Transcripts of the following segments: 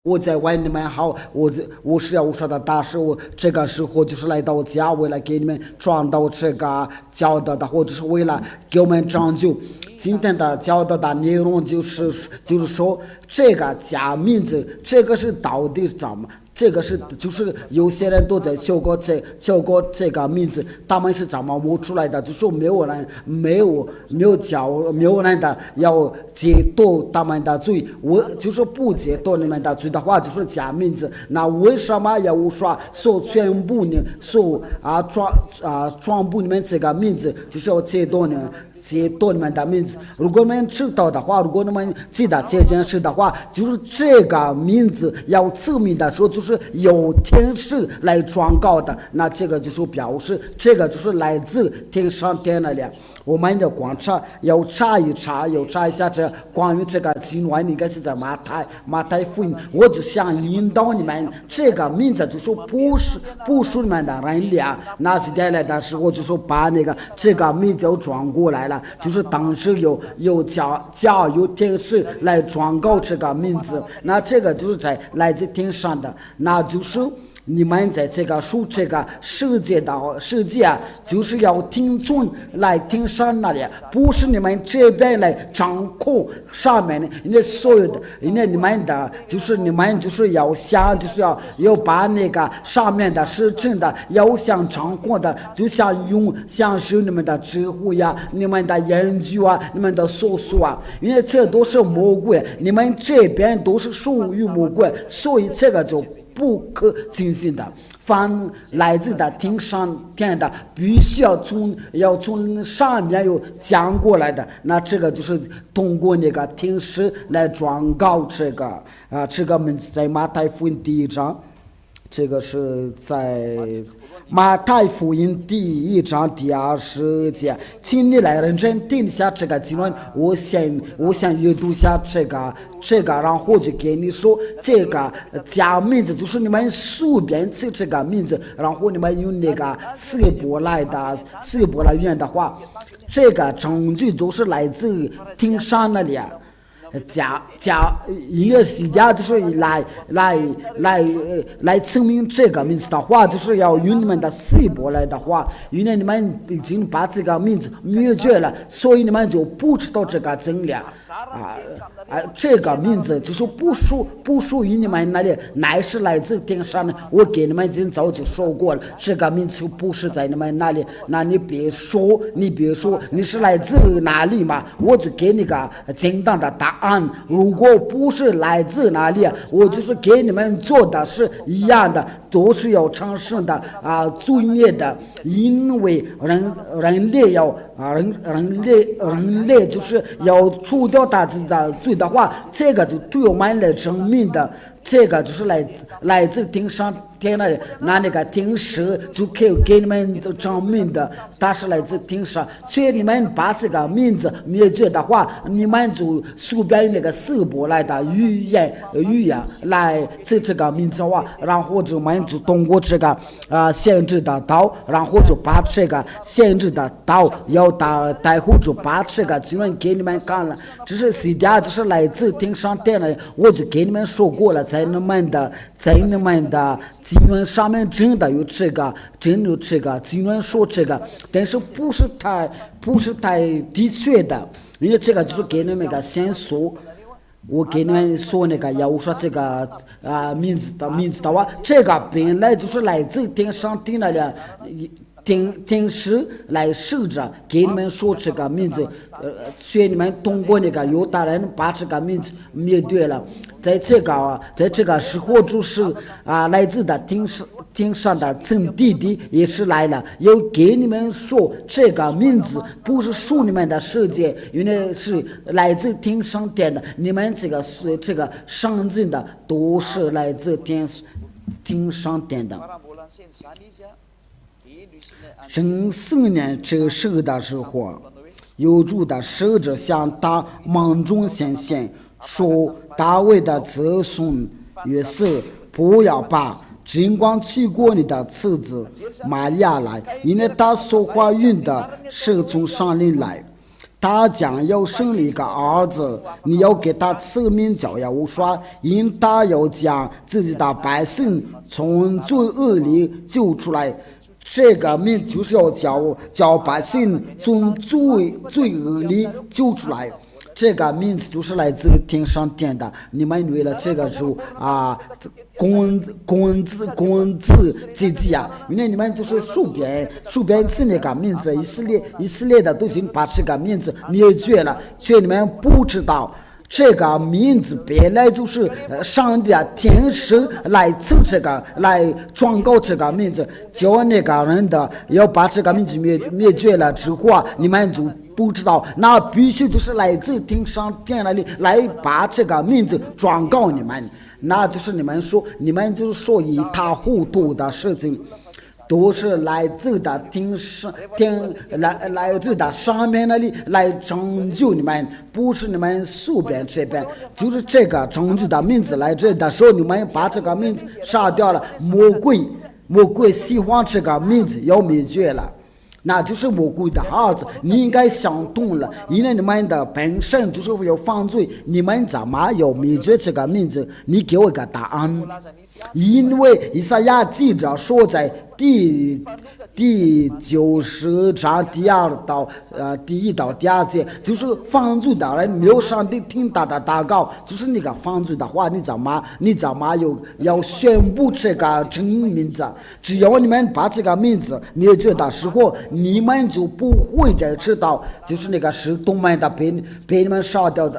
我在为你们好，我是要说的大师，我这个时候就是来到家，为了给你们传导这个教导的，或者是为了给我们拯救。今天的教导的内容就是说，这个假名字，这个是到底怎么？这个是就是有些人都在教过这个名字，他们是怎么悟出来的？就说没有人的要解脱他们的罪，我就是不解脱你们的罪的话，就是假名字。那为什么要说全部呢？传播你们这个名字，就是要解脱呢？解脱你们的名字，如果你们知道的话，如果你们记得这件事的话，就是这个名字要证明的时候，就是有天使来传告的，那这个就是表示这个就是来自天上天那里。我们要观察，要查一下这关于这个经文，应该是在马太福音。我就想引导你们，这个名字就说不属你们的人俩，那时间来的时候就说把这个名字就转过来了。就是当时有天使来转告这个名字，那这个就是在来自天上的，那就是你们在这个这个世界就是要听从来天上那里，不是你们这边来掌控上面的，因为所有的，因为你们就是要想，就是要把那个上面的是真的，要想掌控的，就像是你们的智慧呀，你们的研究啊，你们的搜索啊，因为这都是魔鬼，你们这边都是属于魔鬼，所以这个就不可轻信的，凡来自的天上天的，必须要从上面有讲过来的。那这个就是通过那个天使来转告这个名字，在马太福音第1章，这个是在马太福音第1章第20节，请你来认真听一下这个经文。我想阅读一下这个，然后就给你说这个假名字，就是你们随便起这个名字，然后你们用那个希伯来语言的话，这个证据就是来自天上那里啊。音乐世家就是来证明这个名字的话，就是要用你们的希伯来的话，因为你们已经把这个名字灭绝了，所以你们就不知道这个真理这个名字就是不属于你们那里，乃是来自天上的。我给你们已经早就说过了，这个名字不是在你们那里。那你别说你是来自哪里嘛，我就给你个简单的答案。如果不是来自哪里，我就是给你们做的是一样的，都是要承受的罪孽的，因为人类就是要除掉他自己的罪的话，这个就对我们来证明的，这个就是来自天上天那里，那个天使就可以给你们证明的，他是来自天上。所以你们把这个名字灭绝的话，你们就随便用那个希伯来的语言来这个名字的话，然后我们就通过这个限制的道，然后就把这个限制的道要待会就把这个经文给你们看了。只是现在就是来自天上天那里，我就给你们说过了，在你们的经文上面真的有这个经文说这个，但是不是太的确的，因为这个就是给你们一个线索。我给你们说那个，要说这个名字的话，这个本来就是来自天上天那里。天使来试着给你们说这个名字，所以你们通过那个犹大人把这个名字灭绝了。在这个时候，就是来自的天上的真弟弟也是来了，要给你们说这个名字不是属你们的世界，因为是来自天上天的，你们这个上进的都是来自天上天的。正4年这时的时候，有主的使者向他梦中显现，说大卫的子孙约瑟，不要把尽管娶过你的妻子玛利亚来，因为他所怀孕的是从上灵来。他将要生一个儿子，你要给他赐名叫耶和华，因他要将自己的百姓从罪恶里救出来。这个名就是要叫百姓从罪恶里救出来。这个名字就是来自天上天的。你们为了这个时候公子姐姐啊，因为你们就是数遍是那个名字，以色列的都已经把这个名字灭绝了，却你们不知道。这个名字本来就是上帝天使来赐这个来状告这个名字，叫那个人的要把这个名字灭绝了之后你们就不知道，那必须就是来自天上天那里来把这个名字状告你们，那就是你们就是说一塌糊涂的事情。都是来自的来自的上面那里来拯救你们，不是你们随便这边，就是这个拯救的名字来这的时候，你们把这个名字杀掉了，魔鬼喜欢这个名字要灭绝了。那就是魔鬼的儿子，你应该想通了，因为你们的本身就是有犯罪，你们怎么要灭绝这个名字？你给我一个答案。因为以赛亚记者说在第90章第1到第2节，就是犯罪的人没有上帝听他的祷告，就是那个犯罪的话，你怎么要宣布这个真名字？只要你们把这个名字灭绝的时候，你们就不会再知道，就是那个是动脉的被你们杀掉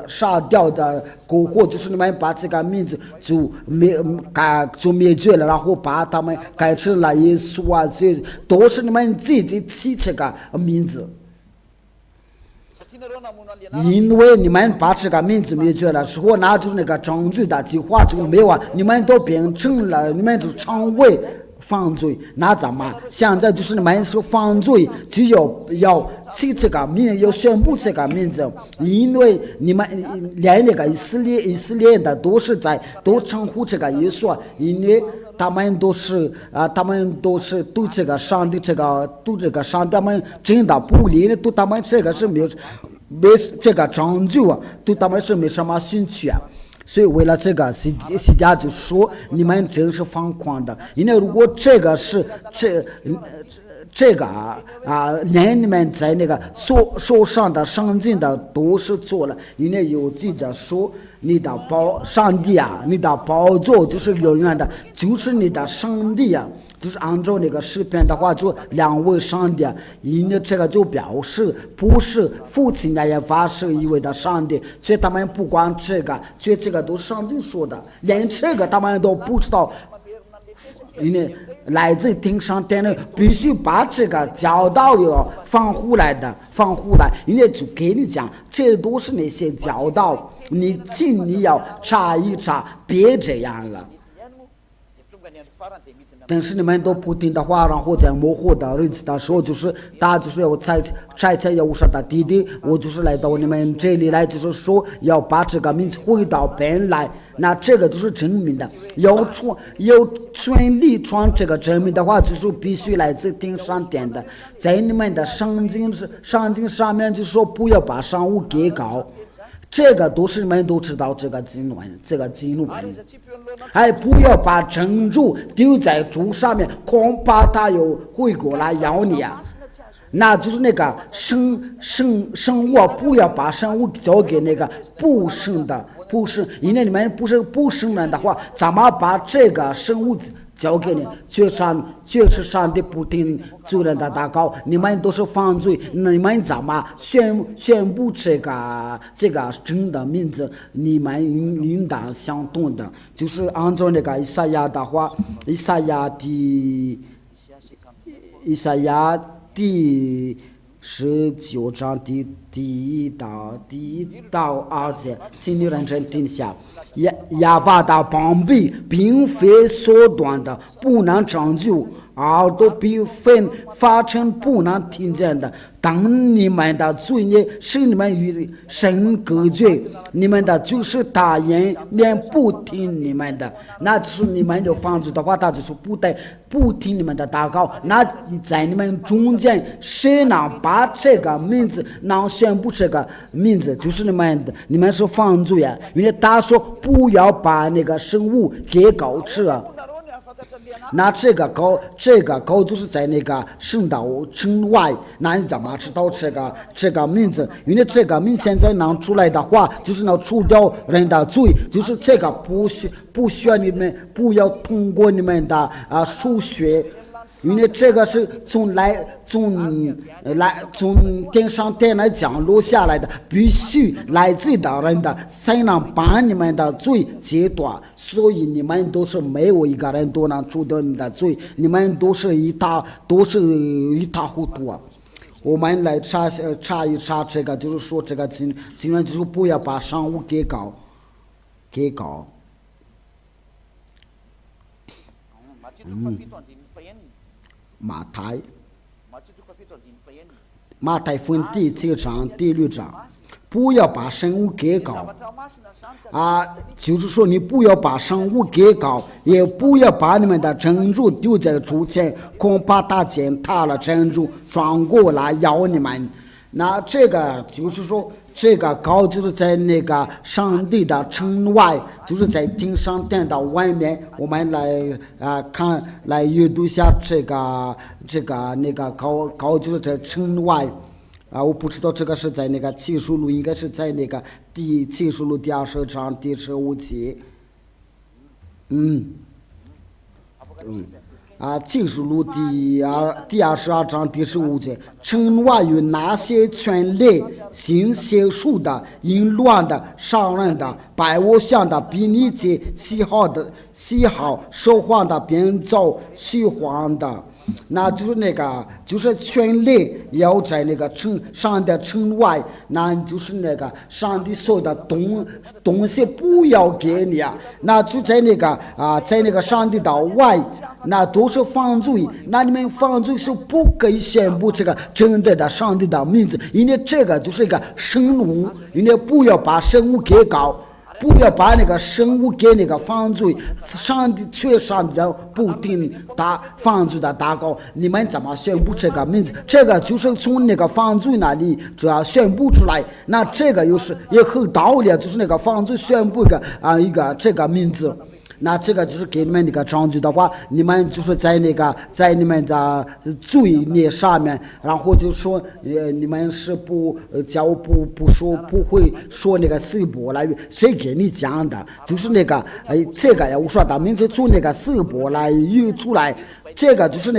的过后，就是你们把这个名字就灭绝了，然后把他们改成了耶稣啊，这都是你们自己起这个名字。因为你们把这个名字灭绝了之后，那就是那个拯救的计划就没有啊，你们都变成了，你们就成为犯罪，那怎么？现在就是你们是犯罪，就要起这个名，要宣布这个名字，因为你们连那个以色列的都称呼这个耶稣，因为他们都是对这个上帝他们真的不理，对他们这个是没这个拯救啊，对他们是没什么兴趣啊。所以为了这个，西家就说你们真是疯狂的，因为如果这个是这个连你们在那个受上的上进的都是做了，因为有记者说你的上帝啊，你的宝座就是永远的，就是你的上帝啊，就是按照那个诗篇的话，就两位上帝，因为这个就表示不是父亲那也发是一位的上帝，所以他们不管这个，所以这个都是上帝说的，连这个他们都不知道。因为来自天上天的必须把这个教导要放回来，因为就给你讲，这都是那些教导，你要查一查，别这样了。但是你们都不听的话，然后在模糊的日子的时候，就是他就是要拆要无上的弟弟，我就是来到你们这里来，就是说要把这个名字回到本来，那这个就是真名的，要全力传这个真名的话，就是必须来自天上天的，在你们的圣经上面就说不要把商务给搞。这个都是你们都知道这个经纶，还不要把珍珠丢在猪上面，恐怕他又会过来咬你啊！那就是那个生物，不要把生物交给那个不生，因为你们不是不生人的话，怎么把这个生物交给你？确实上帝不听罪人的祷告，你们都是犯罪，你们怎么宣布这个真的名字？你们应当相同的，就是按照那个以赛亚的话，以赛亚第19章第1到2节，请你认真听下。亚法的膀臂并非所断的，不能拯救，耳朵比分发成不能听见的。当你们的罪孽使你们与神隔绝，你们的就是大人面不听你们的，那就是你们有犯罪的话，他就是不听你们的祷告。那在你们中间，谁能把这个名字能宣布这个名字，就是你们是犯罪啊！因为他说不要把那个生物给搞吃啊。那这个高就是在那个圣道城外，那你怎么知道这个名字？因为这个名现在能出来的话，就是能除掉人的罪，就是这个不需要你们不要通过你们的数学。因为这个是从天上天来降落下来的，必须来自的人的才能把你们的罪解脱。所以你们都是没有一个人都能除掉你的罪，你们都是一塌糊涂啊！我们来查一查这个，就是说这个经文就是不要把商务给搞。马太福音第7章第6章，不要把生物给搞就是说你不要把生物给搞，也不要把你们的珍珠丢在主前，恐怕他践踏了珍珠，转过来咬你们。那这个就是说，这个高就是在那个上帝的城外，就是在天上殿的外面。我们来阅读一下这个那个高就是在城外我不知道这个是在那个启示录，应该是在那个启示录第20章第15节。启示录第22章第15节，城外有那些权力、行邪术的、淫乱的、杀人的、拜偶像的、比你这喜好说谎的、编造虚谎的，那就是权力要在那个上帝城外，那就是那个上帝所有的东西不要给你那就在那个上帝的外，那都是犯罪。那你们犯罪是不可以宣布这个真正的上帝的名字，因为这个就是一个生物，因为不要把生物给搞，不要把那个生物给那个犯罪，上帝不听他犯罪的祷告，你们怎么宣布这个名字？这个就是从那个犯罪那里主要宣布出来，那这个也很道理，就是那个犯罪宣布一个这个名字。那这个就是给你们那个证据的话，你们就是在你们的罪孽上面，然后就说你们是不会说那个希伯来语，谁给你讲的？就是这个呀，我说的名字从那个希伯来语出来。这个就是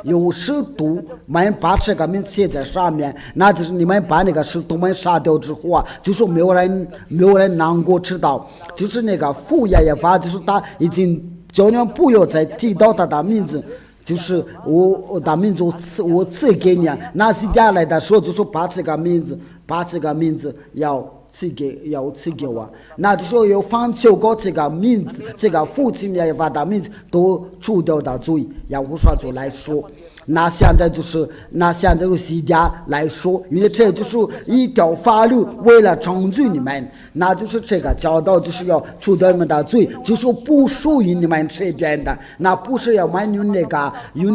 有使徒们把这个名写在上面，那就是你们把那个使徒们杀掉之后就说没有人能够知道，就是那个父也发，就是他已经叫你们不要再提到他的名字，就是我的名字我赐给你那些下来的时候就说把这个名字要赐给我，那就说有犯求过这个名字，这个父亲也把他名字都除掉的罪，要我说就来说。那现在就是西家来说，因为这就是一条法律，为了拯救你们，那就是这个教导就是要除掉你们的罪，就是不属于你们这边的，那不是要我们用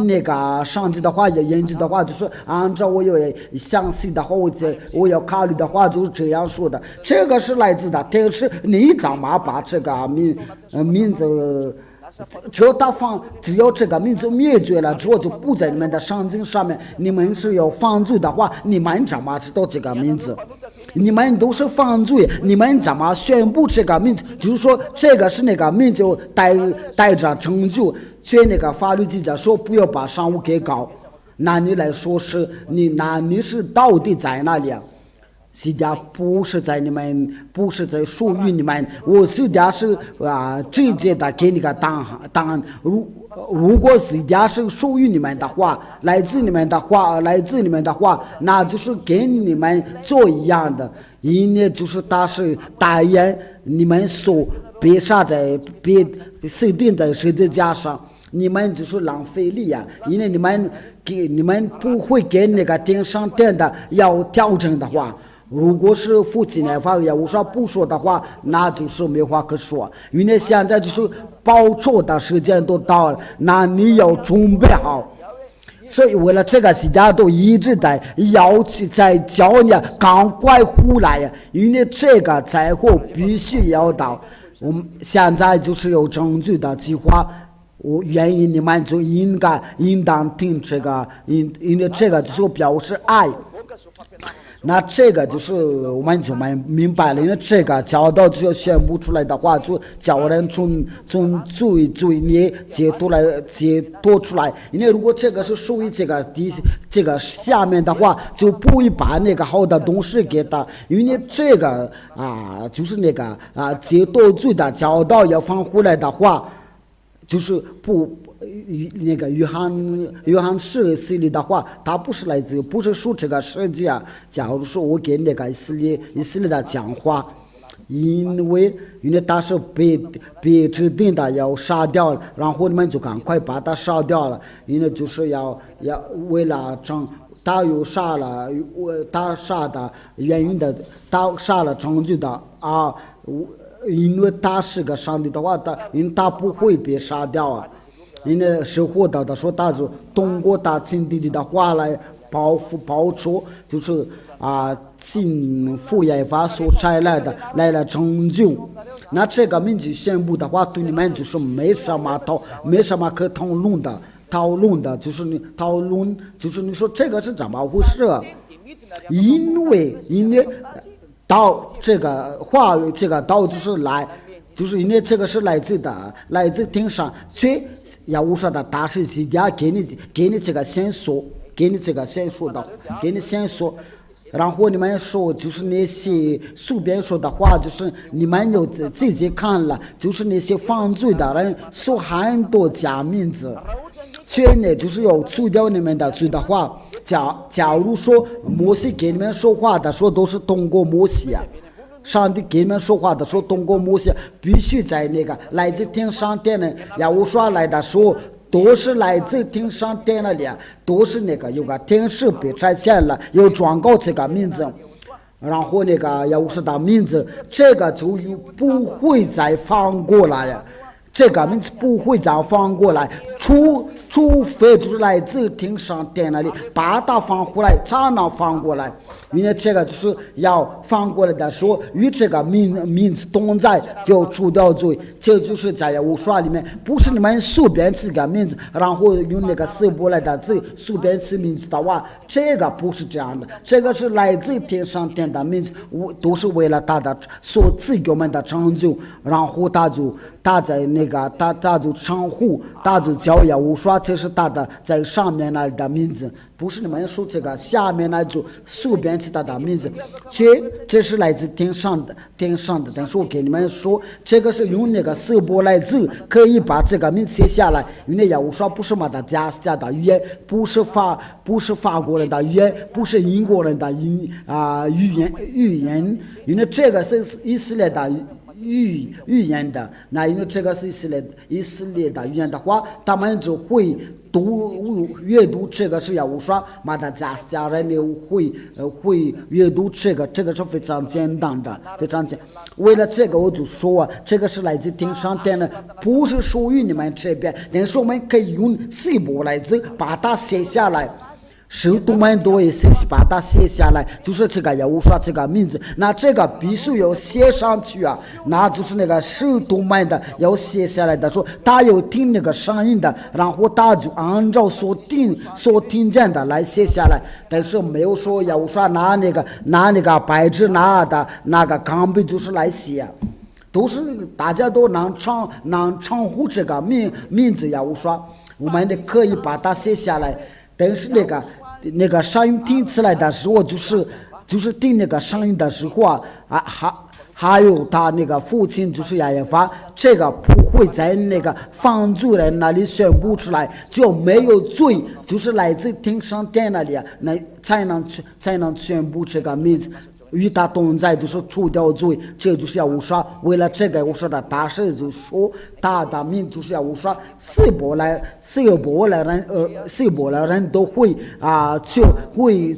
那个上帝的话也研究的话，就是按照我有详细的话，我要考虑的话就是这样说的。这个是来自的，但是你怎么把这个名字？只要这个民族灭绝了之后，就不在你们的圣经上面。你们是有犯罪的话，你们怎么知道这个名字？你们都是犯罪，你们怎么宣布这个名字？就是说，这个是那个民族带着拯救，却那个法律记载说不要把商务给搞。那你来说是你是到底在哪里啊？西家不是在属于你们，我西家是直接的给你个答案。如果西家是属于你们的话，来自你们的话，那就是跟你们做一样的，因为就是他是代言你们所被杀在被死钉在十字架上。你们就是浪费力呀，因为你们不会给那个顶上殿的要调整的话。如果是夫妻那方业务说不说的话，那就是没话可说。因为现在就是报仇的时间都到了，那你要准备好。所以为了这个，大家都一直在要去在叫你赶快回来呀，因为这个灾祸必须要到。我们现在就是有证据的计划。我愿意你们就应当听这个，因为这个就是表示爱。那这个就是我们就明白了，因为这个教导就要宣布出来的话，就叫人从罪孽解脱出来。因为如果这个是属于这个下面的话，就不会把那个好的东西给他，因为这个就是那个解脱罪的教导要放回来的话，就是那个约翰十系列的话，他不是说这个世界啊。假如说我给那个以色列的讲话，因为他是被指定的要杀掉了，然后你们就赶快把他杀掉了，因为就是要为了他又杀了他杀的原因的，他杀了证据的因为他是个上帝的话，因为他不会被杀掉啊。因为是获得的说，他就通过他亲弟弟的话来报仇，就是尽父耶法所差来了拯救。那这个民族宣布的话，对你们就是没什么可讨论的，就是你说这个是怎么回事？因为到这个话语，这个道就是因为这个是来自天上，所以要我说的大师级家给你这个线索，然后你们说就是那些书边说的话，就是你们有自己看了，就是那些犯罪的人说很多假名字，所以呢就是要除掉你们的罪的话，假如说摩西给你们说话的时候都是通过摩西啊。上帝给你们说话的时候，通过摩西必须在那个来自天上殿的要我说来的时候，都是来自天上殿那里，都是那个有个天使被差遣了，有转告这个名字，然后那个要我说的名字，这个就不会再放过来呀。这个名字不会再放过来，除非就是来自天上殿那里把它放回来，才能放过来。因为这个就是要放过来的时候，与这个名字同在，就除掉罪。这就是在无刷里面，不是你们随便起个名字，然后用那个死过来的字随便起名字的话，这个不是这样的。这个是来自天上殿的名字，都是为了他的所赐给我们的拯救，然后他在那个他就称呼，他就叫也无刷，这是他的在上面那里的名字，不是你们说这个下面那就随便起他的名字，这是来自天上的。但是我给你们说，这个是用那个希伯来字可以把这个名字写下来，因为也无刷不是马达加斯加的语言，不是法国人的语言，不是英国人的语言，因为这个是以色列的语言的，那因为这个是以色列的语言的话，他们就会阅读这个是要无刷马达加斯加人会阅读这个是非常简单的，非常简单。为了这个我就说这个是来自天上殿的，不是属于你们这边，但是我们可以用希伯来字把它写下来。使徒们都也是把它写下来，就是这个要无刷这个名字，那这个必须要写上去啊，那就是那个使徒们的要写下来的，说他有听那个声音的，然后他就按照所听见的来写下来，但是没有说要无刷拿那个白纸拿的那个钢笔就是来写，都是大家都能称呼这个名字要无刷，我们也可以把它写下来，但是那个声音听起来的时候，就是听那个声音的时候还有他那个父亲就是亚耶法，这个不会在那个犯罪人那里宣布出来，就没有罪，就是来自天上殿那里那才能宣布这个名字。与他同在，就是除掉罪，这就是要说，为了这个，我说的大师就说，他的名就是要说，谁不来人都会就会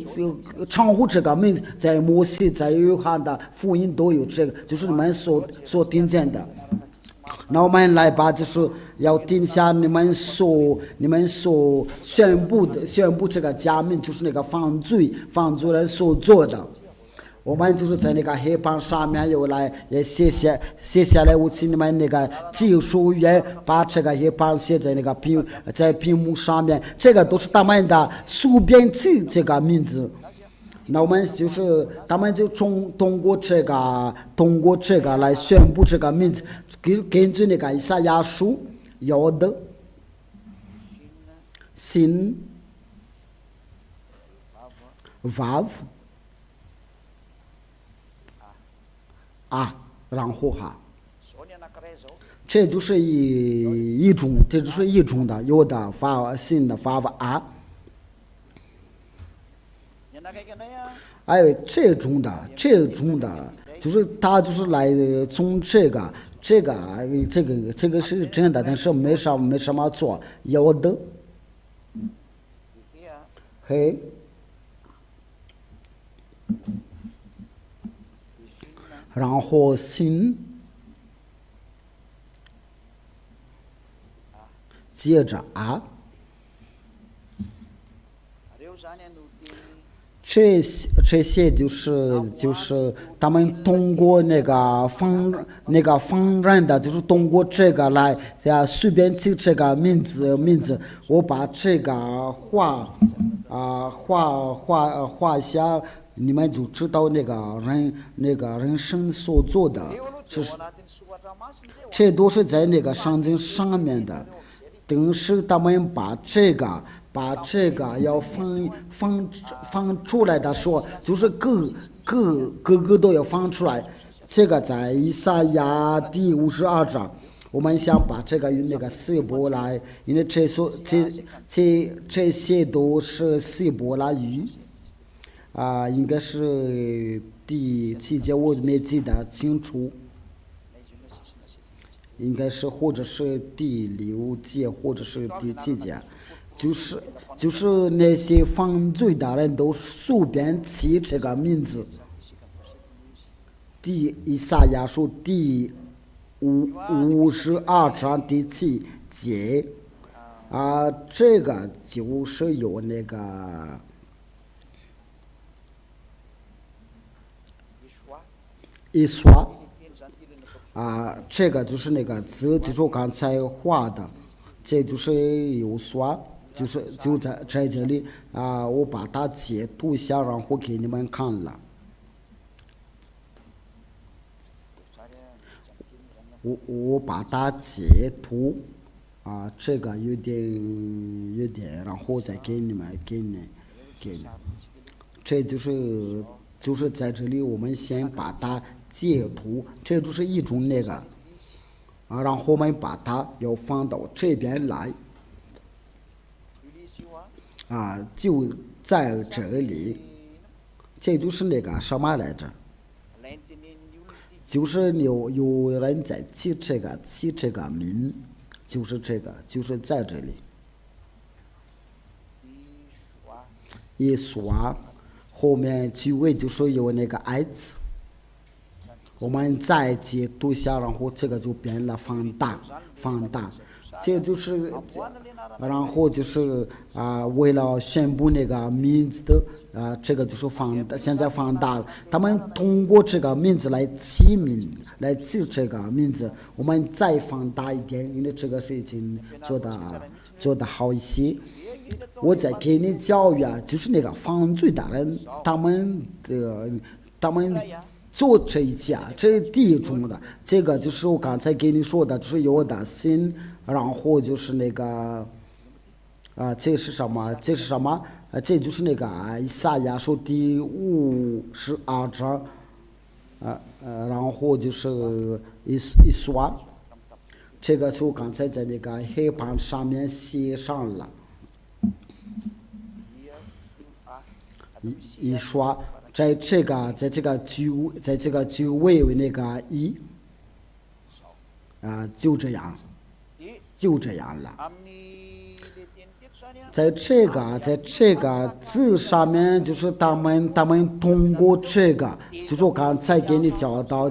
称呼这个名字，在摩西在约翰的福音都有这个，就是你们所听见的。那我们来把就是要定下你们所宣布这个假名，就是那个犯罪人所做的。我们就是在那个黑板上面也写下来，我请你们那个技术员把这个黑板写在那个屏幕上面，这个都是他们的书编辑这个名字。那我们就是他们就通过这个来宣布这个名字，根据那个以赛亚书有的sin vav 然后这就是一种的，有的sin的发法还有这种的，就是他就是来从这个是真的，但是没什么做，有的，嘿，然后心，接着这些就是他们通过那个方人的，就是通过这个来随便记这个名字，我把这个画下，你们就知道那个人生所做的，这都是在那个圣经上面的。等是他们把这个要放出来的时候，就是各个都要放出来。这个在以赛亚第52章，我们想把这个与那个希伯来，因为这些都是希伯来语应该是第7节，我没记得清楚。应该是或者是第6节，或者是第7节，就是那些犯罪的人都随便起这个名字。以赛亚书第52章第7节这个就是有那个一刷。这个就是那个字，就是我刚才画的，这就是有刷，就在这里我把它截图下，然后给你们看了。我把它截图这个有点，然后再给你，这就是在这里，我们先把它截图，这就是一种那个然后我们把它要放到这边来就在这里，这就是那个什么来着？就是有人在起这个名，就是这个，就是在这里一刷，后面结尾就是有那个爱字。我们再截图下，然后这个就变了放大，这就是然后就是为了宣布那个名字的这个就是现在放大了。他们通过这个名字来起这个名字，我们再放大一点，因为这个是已经做的好一些。我再给你教育就是那个犯罪的人，他们做这一家，这是第一种的。这个就是我刚才给你说的，就是有的心，然后就是那个这是什么？这就是那个以赛亚书第52章然后就是一刷，这个是我刚才在那个黑板上面写上了，一刷。在这个就为那个一就这样了。在这个字上面，就是他们通过这个，就是我刚才给你教导，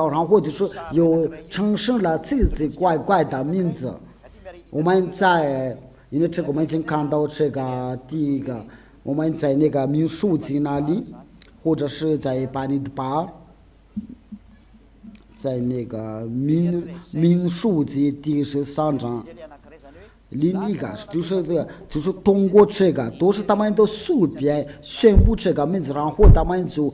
然后就是有产生了自己怪怪的名字。我们因为这个我们已经看到这个第一个，我们在那个民数记那里，或者是在8:8，在那个民数记第13章。另一个就是通过这个，都是他们都随便宣布这个名字，然后他们就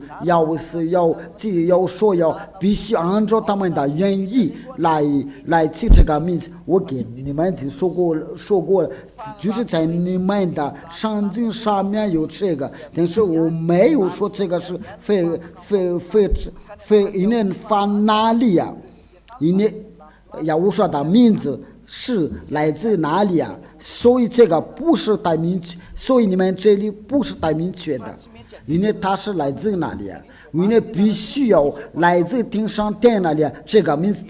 必须按照他们的原意来起这个名字。我给你们就说过了，就是在你们的圣经上面有这个，但是我没有说这个是因为放哪里呀？因为我说的名字是来自哪里啊？所以这个不是太明确，所以你们这里不是太明确的，因为它是来自哪里啊？因为必须要来自天上天那里，这个名字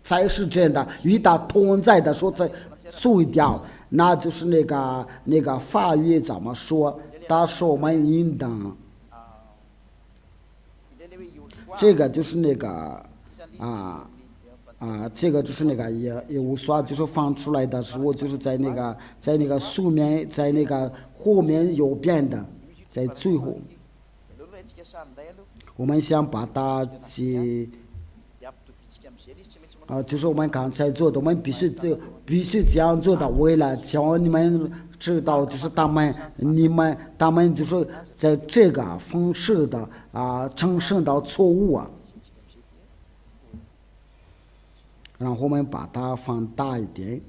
才是真的，与它同在的时候才除掉，那就是那个法语怎么说？他说我们应当，这个就是那个这个就是那个也无所，就是放出来的时候，就是在那个书面，在那个后面右边的，在最后，我们想把它就是我们刚才做的，我们必须这样做的，为了教你们知道，就是他们就是在这个方式的产生的错误啊。然后我们把它放大一点，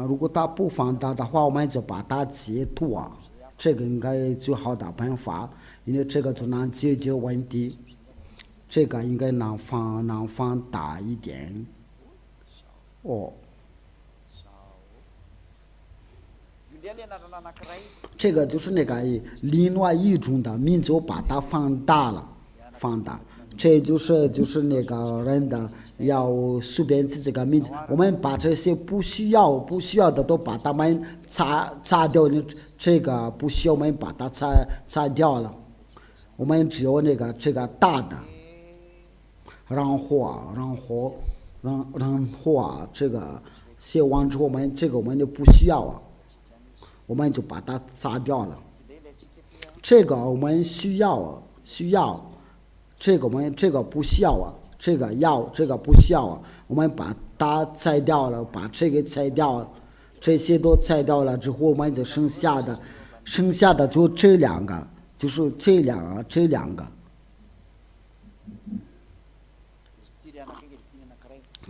如果它不放大的话，我们就把它截图这个应该最好的办法，因为这个就能解决问题。这个应该能放大一点，这个就是那个另外一种的名字，我把它放大，这就是那个人的要随便起这个名字。我们把这些不需要的都把它们擦掉，这个不需要我们把它擦掉了。我们只有这个大的，然后这个写完之后，我们就不需要我们就把它擦掉了。这个我们需要，这个不需要这个不需要我们把它裁掉了，把这个裁掉了，这些都裁掉了之后，我们就剩下的就这两个，就是这两个。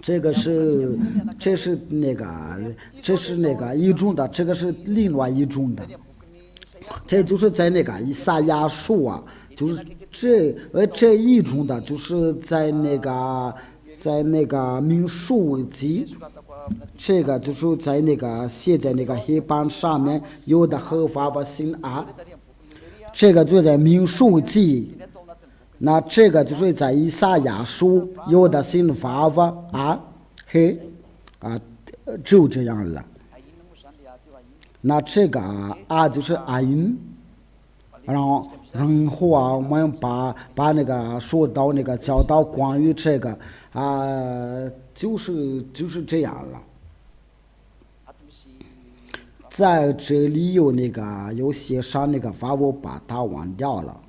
这是那个一种的，这个是另外一种的。这就是在那个以赛亚书就是这一种的，就是在那个民数记，这个就是在那个写在那个黑板上面有的合法的信这个就在民数记。那这个就是在以赛亚书有的新法就这样了。那这个就是因，然后我们把那个说到那个教导关于这个就是这样了。在这里有写上那个法，我把它忘掉了。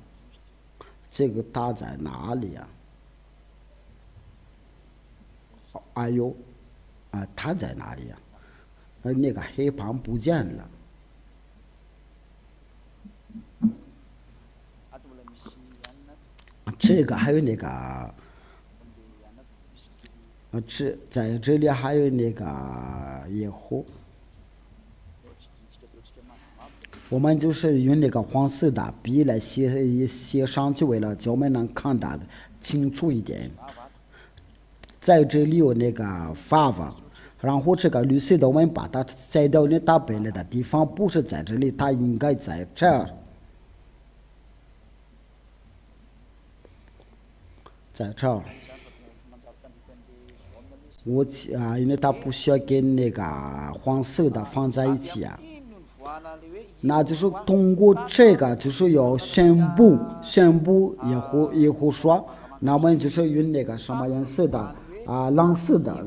这个它在哪里它在哪里那个黑板不见了。这个还有那个在这里还有那个野火。我们就是用那个黄色的笔来写上去，为了叫我们能看得清楚一点。在这里有那个法，然后这个绿色的我们把它摘掉，你打白了的地方不是在这里，它应该在这儿，在这儿。因为它不需要跟那个黄色的放在一起啊。那就是通过这个，就是要宣布耶和说，那我们就是用那个什么颜色的蓝色的，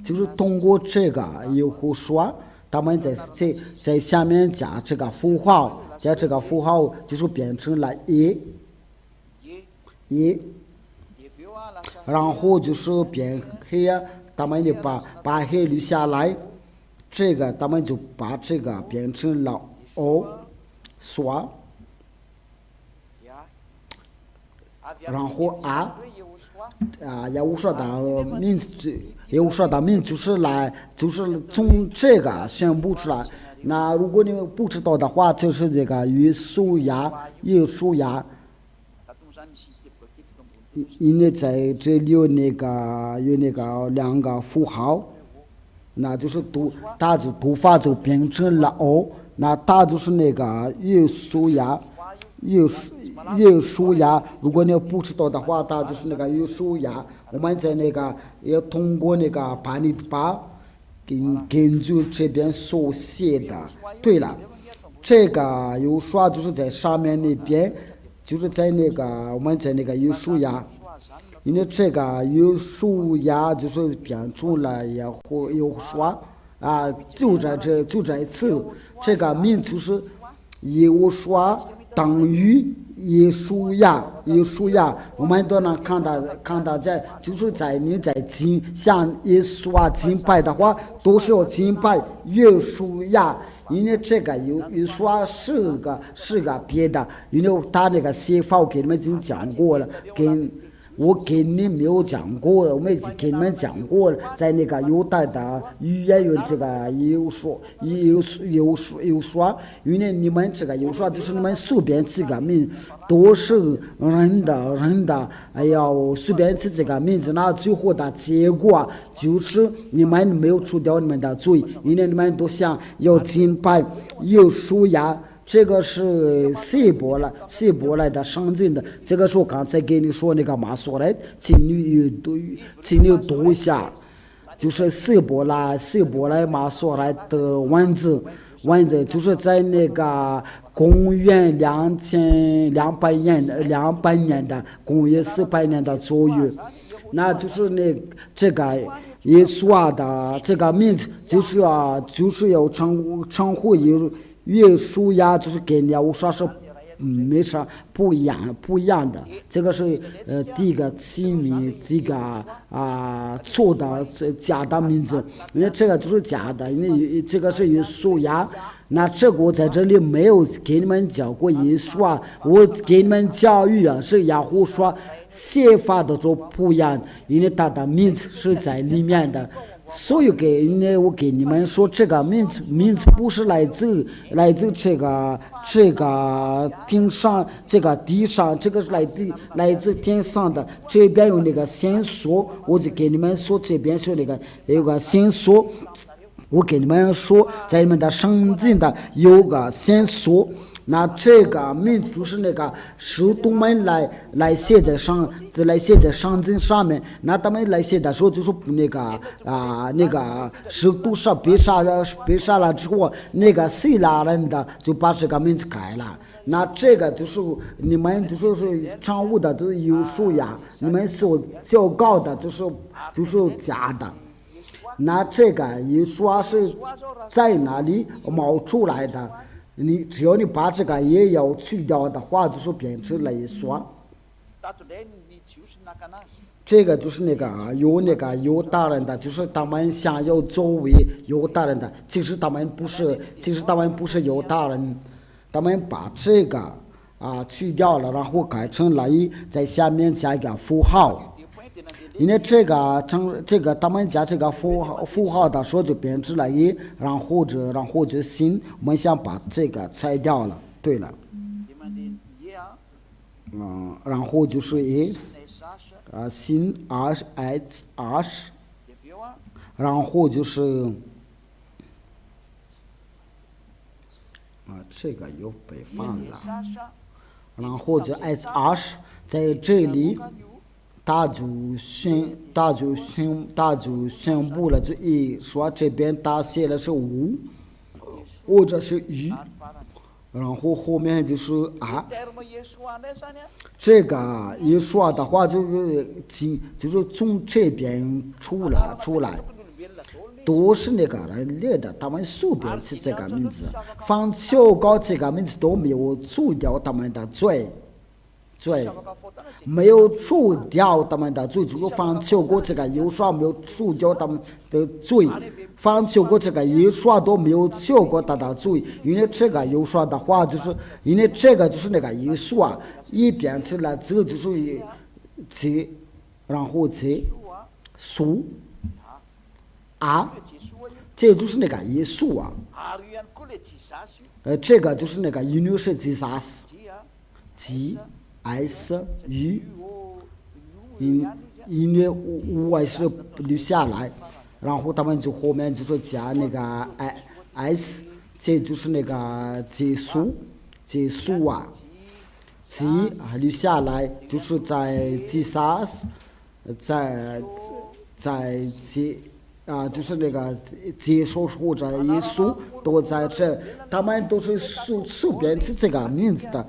就是通过这个耶和说，他们在下面加这个符号，就是变成了一，然后就是变黑，他们就把黑留下来，这个他们就把这个变成了O，说，然后耶和说的名就是从这个宣布出来。那如果你们不知道的话，就是这个约书亚，因为在这里有那个两个符号，那就是它就读法就变成了 O， 那它就是那个约书亚。如果你不知道的话，它就是那个约书亚。我们在那个要通过那个把你把根据这边所写的。对了，这个约书亚就是在上面那边，就是在那个我们在那个约书亚，因为这个约书亚就是变出了耶和说就这一次，这个名就是耶和说等于耶稣亚，我们都能看到在，就是在你在向耶稣敬拜的话，都是要敬拜耶稣亚，因为这个耶稣是个别的，因为他那个写法我给你们已经讲过了，我给你没有讲过，我们已经给你们讲过了，在那个犹太的语言用这个有说，因为你们这个有说就是你们随便起个名，都是人的，随便起这个名字，那最后的结果就是你们没有除掉你们的罪，因为你们都想要敬拜耶稣呀。这个是希伯来的圣经的，这个是我刚才给你说那个马索来，请你读一下，就是希伯来马索来的文字，就是在那个公元2200年的公元400年的左右，那就是这个耶稣的这个名字，就是要称呼耶稣亚，就是跟耶和华是没啥不一样的。这个是第一个起名，这个错的假的名字，因为这个就是假的，因为这个是耶稣亚。那这个我在这里没有给你们讲过耶稣我给你们教育是耶和华写法的就不一样，因为他的名字是在里面的。所以我给你们说，这个名字不是来自这个地上，这个是来自天上的。这边有那个线索，我就给你们说，这边是那个有个线索，我给你们说，在你们的圣经的有个线索。那这个名字就是那个使徒们来写在圣经上面。那他们来写的时候，就是那个使徒是被杀了之后，那个希腊人的就把这个名字改了。那这个就是你们就是常务的都是有数呀，你们所教告的就是假的。那这个耶稣是在哪里冒出来的？只要你把这个也要去掉的话，就是变成了耶稣。这个就是那个犹大人的，就是他们想要作为犹大人的，其实他们不是犹大人，他们把这个去掉了，然后改成了在下面加一个符号。因为这个他们加这个符号的时候就变成了一，然后就心，我们想把这个拆掉了。对了，然后就是一，心 r，然后就是这个又被放了，然后就 S20在这里。他就宣布了，就一说这边他写的是无，或者是鱼，然后后面就是这个一说的话就是从这边出来，都是那个人列的，他们随便起这个名字，放秋高这个名字都没有除掉他们的罪。没有除掉他们的罪，就是放秋过这个有说没有除掉他们的罪，放秋过这个有说都没有秋过他的罪，因为这个有说的话就是因为这个就是那个有说一边起来这就是这，然后这数这就是那个耶稣这个就是那个因为是自杀死S 鱼，因为我是留下来，然后他们就后面就说加那个 S， 这就是那个结束留下来，就是在自杀，在就是那个接受或者耶稣都在这，他们都是随便起这个名字的。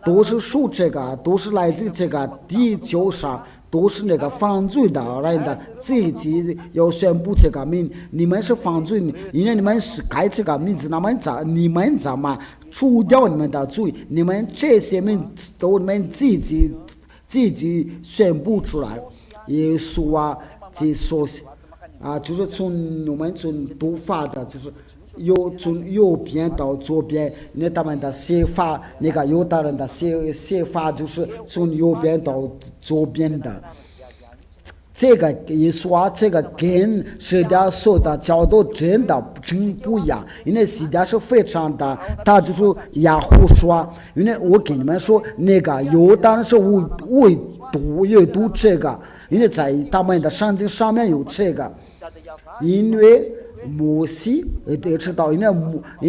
都是属这个，都是来自这个地球上，都是那个犯罪的人的，自己要宣布这个名。你们是犯罪，因为你们是改这个名字，你们怎么除掉你们的罪？你们这些名都你们自己宣布出来。耶稣就是从我们从读法的，就是从右边到左边，那他们的写法，那个犹大人的写法就是从右边到左边的。这个一说，这个跟是的说的角度真不一样，因为是的是非常的，他就是也胡说。因为我跟你们说，那个犹大人是阅读这个，因为在他们的圣经上面有这个，因为。摩西得知道，因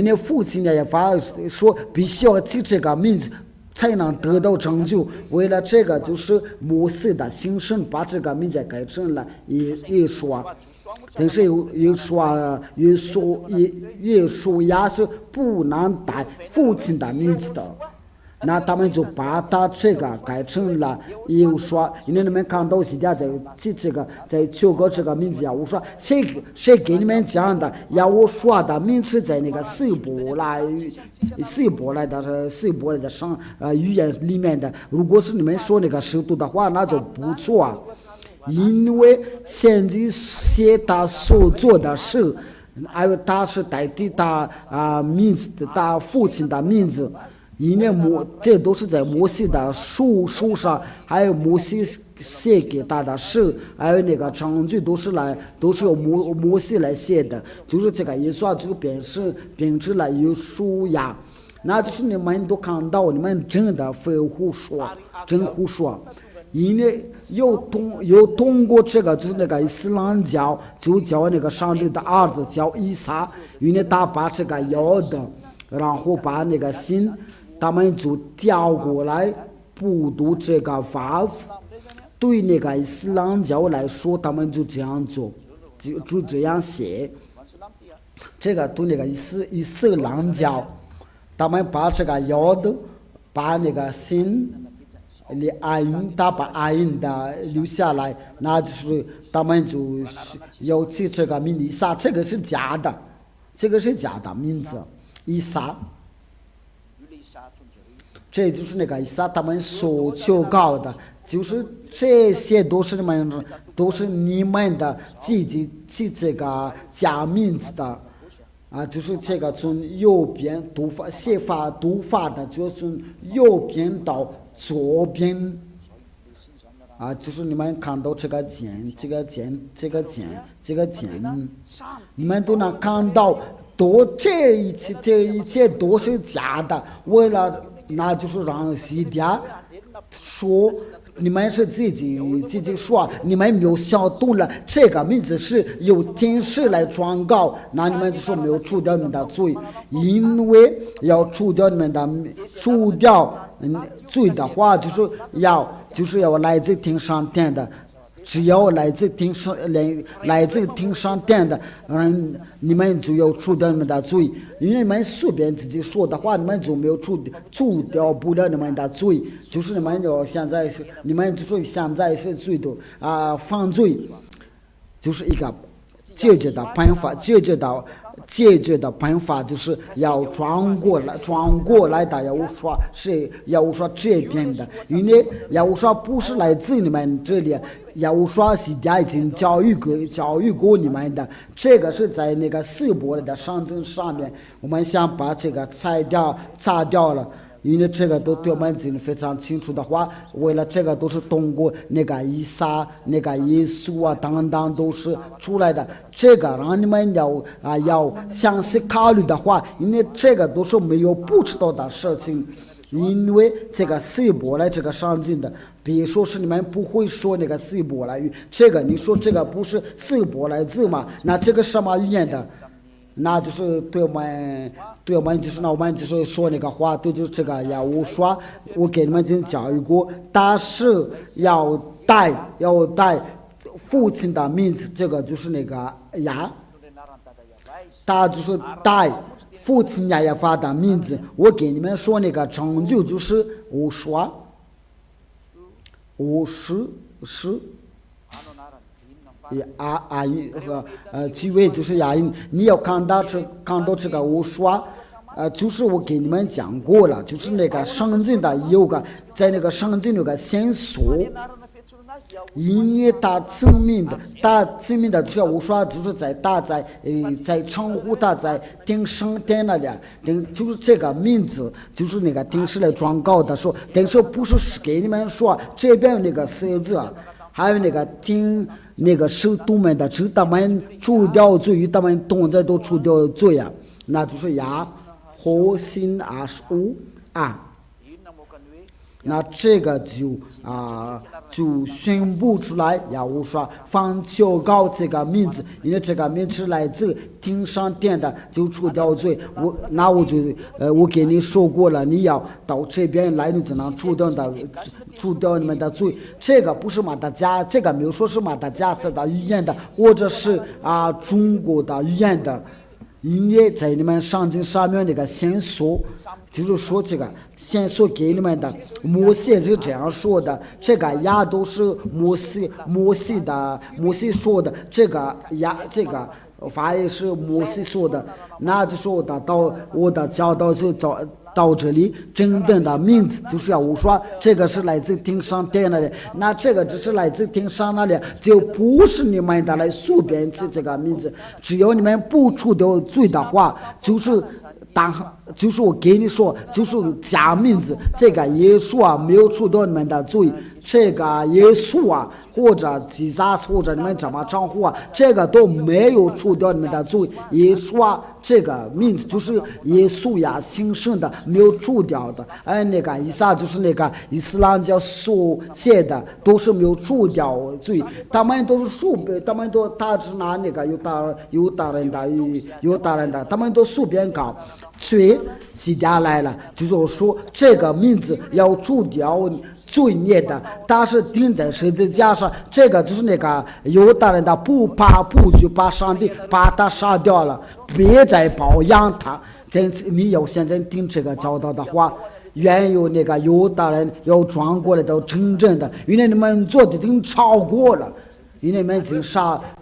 为父亲也发说必须要记这个名字才能得到拯救。为了这个，就是摩西的心声把这个名字改成了耶稣。但是耶稣也是不能带父亲的名字的。那他们就把他这个改成了耶稣，因为你们看到现在在记这个在求告这个名字呀，我说谁给你们讲的？要我说的名字在那个希伯来的上语言里面的。如果是你们说那个识读的话，那就不错，因为现在写他所做的事，还有他是代替他名字的他父亲的名字。因为这都是在摩西的书上，还有摩西写给他的诗，还有那个证据都是由摩西来写的，就是这个耶稣就变成了耶稣呀。那就是你们都看到，你们真的非胡说，真胡说。因为又通过这个，就是那个伊斯兰教，就叫那个上帝的儿子叫以撒，因为他把这个要的，然后把那个心。他们就调过来不读这个法，对那个伊斯兰教来说，他们就这样做，就这样写。这个对那个伊斯兰教，他们把这个要的，把那个心的爱因，他把爱因的留下来，那就是他们就要记这个名字以撒，这个是假的名字以撒。这就是那个以撒他们所求告的，就是这些都是你们的自己记这个假名字的就是这个从右边写法读法的，就是从右边到左边就是你们看到这个剑，你们都能看到，这一切都是假的，为了。那就是让西家说你们是自己说，你们没有想动了，这个名字是由天使来宣告，那你们就说没有除掉你们的罪，因为要除掉你们的罪的话，就是要来自天上殿的。只要来自天上殿的人，你们就要除掉你们的罪。因为你们随便自己说的话，你们就没有除掉不了你们的罪。就是你们现在就是现在是罪的犯罪，就是一个解决的办法，解决的办法就是要转过来的，要说这边的，因为要说不是来自你们这里，要说西家已经教育过你们的，这个是在那个四伯的圣经上面，我们想把这个擦掉了。因为这个都对我们经非常清楚的话，为了这个都是通过那个以撒、那个耶稣等等都是出来的。这个让你们要详细考虑的话，因为这个都是没有不知道的事情。因为这个希伯来这个圣经的，比如说是你们不会说那个希伯来语，这个你说这个不是希伯来字嘛？那这个什么语言的？那就是对我们就是我们就是说那个话，对，就是这个呀。我给你们已经教育过，但是要带父亲的名字，这个就是那个呀，他就是带父亲亚法的名字。我给你们说那个成就是50几位就是亚音，你要看到这个50就是我给你们讲过了，就是那个圣经的有个在那个圣经有个线索，因为他证明的就是我说就是在称呼他在定圣殿那里，就是这个名字，就是那个定时来宣告的说，但是不是给你们说这边那个狮子，还有那个听那个使徒们的，只他们除掉罪，与他们同在都除掉罪啊，那就是和心25那这个就宣布出来，我说放求告这个名字，因为这个名字来自天上殿的，就除掉罪。我给你说过了，你要到这边来，你只能除掉你们的罪。这个不是马达加，这个没有说是马达加斯的语言的，或者是中国的语言的。因为在你们圣经上面那个线索，就是说这个线索给你们的，摩西是这样说的，这个都是摩西说的，这个法也是摩西说的，那就说我的教导就到这里，真正的名字就是我说这个是来自天上殿那里，那这个只是来自天上那里，就不是你们的来随便起这个名字，只要你们不除掉罪的话，就是我给你说，就是假名字，这个耶稣没有除掉你们的罪，这个耶稣或者基萨斯或者你们怎么称呼这个都没有除掉你们的罪。耶稣这个名字就是耶稣新生的，没有除掉的。那个以撒就是那个伊斯兰教所写的，都是没有除掉罪。他们都是他是拿那个犹大人的，他们都随便搞。罪写下来了，就是说这个名字要除掉罪孽的，但是钉在十字架上，这个就是那个犹大人的不去把上帝把他杀掉了，别再保养他。你要现在听这个教导的话，原有那个犹大人要转过来到真正的，因为你们做的已经超过了，因为你们已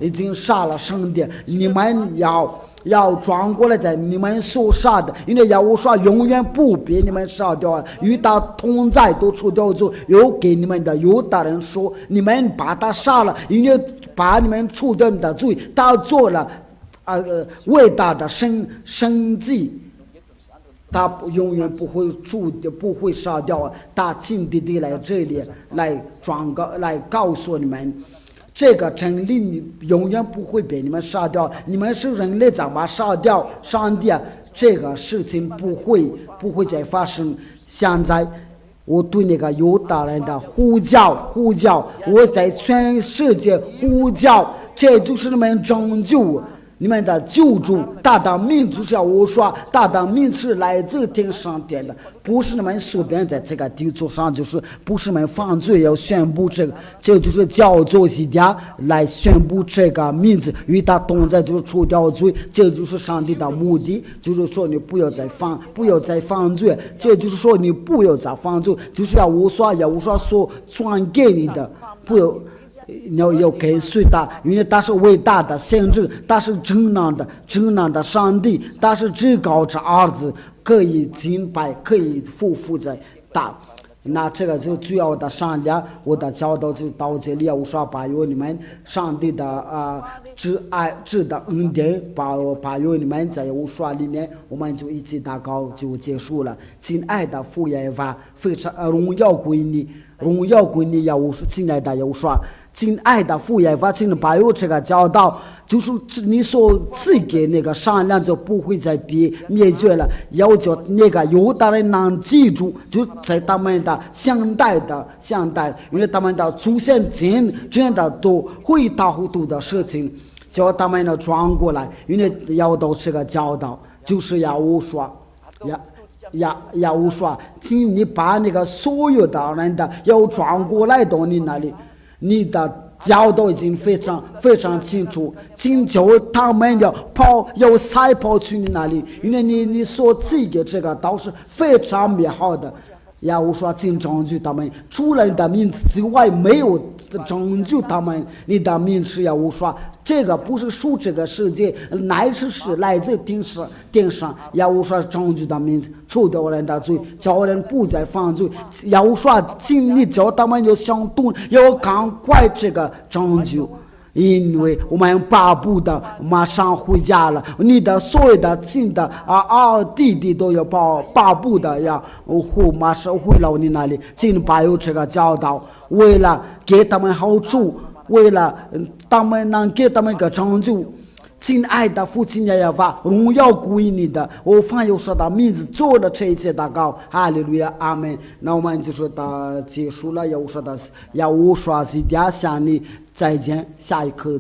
经杀了上帝，你们要转过来在你们所杀的，因为我说永远不被你们杀掉了，与他同在都除掉罪。又给你们的犹大人说，你们把他杀了，因为把你们除掉的罪，他做了伟大的神迹，他永远不会杀掉，他亲自来这里来告诉你们。这个真理你永远不会被你们杀掉，你们是人类怎么杀掉上帝这个事情不会再发生。现在我对那个犹大人的呼叫，我在全世界呼叫，这就是你们拯救。你们的救助，大的名就是要我说，大的名是来自天上天的，不是你们随便在这个地图上，就是不是你们犯罪要宣布这个，这就是叫做西家来宣布这个名字，与他同在就是除掉罪，这就是上帝的目的，就是说你不要再犯罪，这就是说你不要再犯罪，就是要我说所传给你的，不要。要跟随他，因为他是伟大的先知，他是正当的上帝，他是至高之儿子，可以敬拜，可以匍匐在他。那这个就主要的商量，我的教导就到这里。我说把有你们上帝的智的恩典，把有你们在我说里面，我们就一起祷告就结束了。亲爱的父耶和华，非常荣耀归你，要我说亲爱的要说。亲爱的父耶和华，请把有这个教导，就是你所赐给那个善良就不会再被灭绝了，要叫那个犹大人能记住，就在他们的相代，因为他们的祖先真的都会大糊涂的事情，叫他们呢转过来，因为要到这个教导，就是要我说，要我说，请你把那个所有的人的要转过来到你那里。你的教导已经非常清楚，请求他们要赛跑去你那里，因为你所赐给这个都是非常美好的。要我说，请拯救他们，除了你的名字之外，没有拯救他们。你的名字要我说，这个不是属这个世界，乃是来自天上。要我说，拯救的名字，除掉人的罪，叫人不再犯罪。要我说，请你叫他们要想动，要赶快这个拯救。因为我们巴不得马上回家了，你的所有的亲的弟弟都要巴不得要马上回到你那里，请把有这个教导，为了给他们好处，为了他们能给他们个拯救。亲爱的父亲耶和华，荣耀归你的，我凡有说的名字做的这一切祷告，哈利路亚，阿门。那我们就说到结束了，要我说的，要我说是向你再见，下一课。